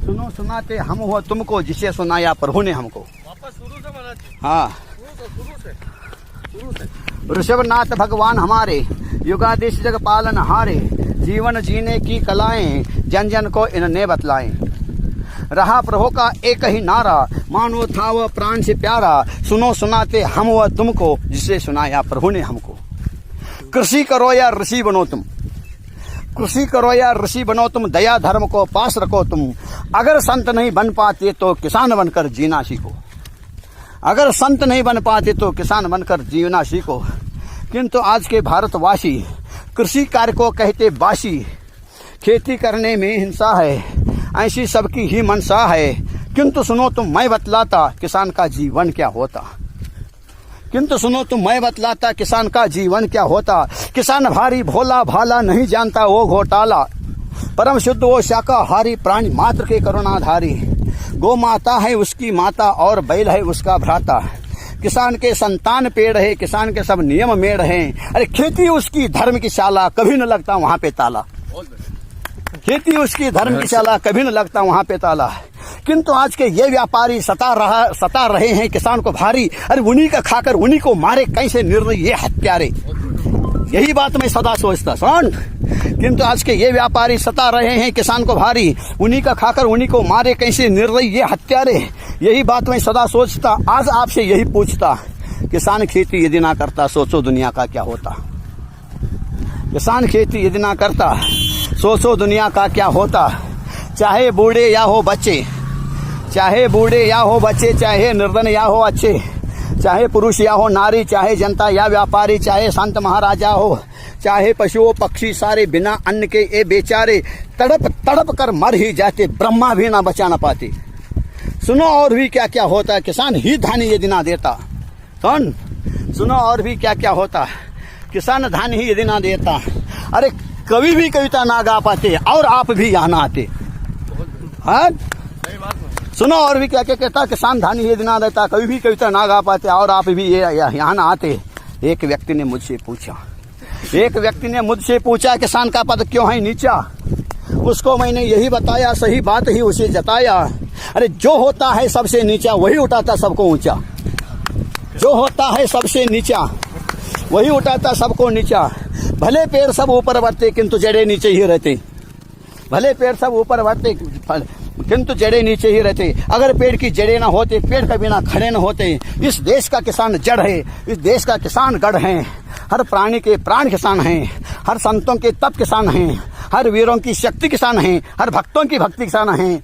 सुनो सुनाते हम हो तुमको, जिसे सुनाया प्रभु ने हमको। वापस शुरू से महाराज जी, हाँ, शुरू से ऋषभनाथ भगवान हमारे, युगादिश जग पालन हारे, जीवन जीने की कलाएं जन जन को इन्होंने बतलाएं। रहा प्रभु का एक ही नारा, मानो था वह प्राण से प्यारा, सुनो सुनाते हम वह तुमको, जिसे सुनाया प्रभु ने हमको। कृषि करो या ऋषि बनो तुम, कृषि करो या ऋषि बनो तुम, दया धर्म को पास रखो तुम। अगर संत नहीं बन पाते तो किसान बनकर जीना सीखो, अगर संत नहीं बन पाते तो किसान बनकर जीना सीखो। किंतु आज के भारतवासी कृषि कार्य को कहते बासी, खेती करने में हिंसा है, ऐसी सबकी ही मनसा है। किंतु सुनो तुम मैं बतलाता, किसान का जीवन क्या होता। किंतु सुनो तुम मैं बतलाता, किसान का जीवन क्या होता। किसान भारी भोला भाला, नहीं जानता वो घोटाला। परम शुद्ध वो शाकाहारी, प्राणी मात्र के करुणाधारी। गौ माता है उसकी माता, और बैल है उसका भ्राता। किसान के संतान पेड़ है, किसान के सब नियम मेड़ हैं। अरे खेती उसकी धर्म की शाला, कभी न लगता वहां पे ताला। खेती उसकी धर्म की शाला, कभी न लगता वहां पे ताला। किंतु आज के ये व्यापारी सता रहे हैं किसान को भारी। अरे उन्हीं का खाकर उन्हीं को मारे, कैसे निर्णय ये हत्यारे। यही बात मैं सदा सोचता सुन। किंतु आज के ये व्यापारी सता रहे हैं किसान को भारी, उन्हीं का खाकर उन्हीं को मारे, कैसे निर्णय ये हत्यारे। यही बात मैं सदा सोचता, आज आपसे यही पूछता। किसान खेती यदि ना करता, सोचो दुनिया का क्या होता। किसान खेती यदि ना करता, सोचो दुनिया का क्या होता। चाहे बूढ़े या हो बच्चे, चाहे बूढ़े या हो बच्चे, चाहे निर्धन या हो अच्छे, चाहे पुरुष या हो नारी, चाहे जनता या व्यापारी, चाहे संत महाराजा हो, चाहे पशुओं पक्षी, सारे बिना अन्न के ये बेचारे तड़प तड़प कर मर ही जाते, ब्रह्मा भी ना बचा ना पाते। सुनो और भी क्या क्या होता, किसान ही धानी यदि ना देता। सुनो और भी क्या क्या होता, किसान धान ही यदि ना देता। अरे कभी भी कविता ना गा पाते, और आप भी यहाँ ना आते। हाँ, सुनो और भी क्या क्या कहता, किसान धान यदि ना देता, कभी भी कविता ना गा पाते, और आप भी यहाँ ना आते। एक व्यक्ति ने मुझसे पूछा, किसान का पद क्यों है नीचा। उसको मैंने यही बताया, सही बात ही उसे जताया। अरे जो होता है सबसे नीचा, वही उठाता सबको ऊंचा। जो होता है सबसे नीचा, वही उठाता सबको नीचा। भले पेड़ सब ऊपर बढ़ते, किंतु जड़े नीचे ही रहते। भले पेड़ सब ऊपर बढ़ते, किंतु जड़े नीचे ही रहते। अगर पेड़ की जड़ें ना होते, पेड़ कभी ना खड़े न होते। इस देश का किसान जड़ है, इस देश का किसान गढ़ है। हर प्राणी के प्राण किसान हैं, हर संतों के तप किसान हैं, हर वीरों की शक्ति किसान हैं, हर भक्तों की भक्ति किसान हैं।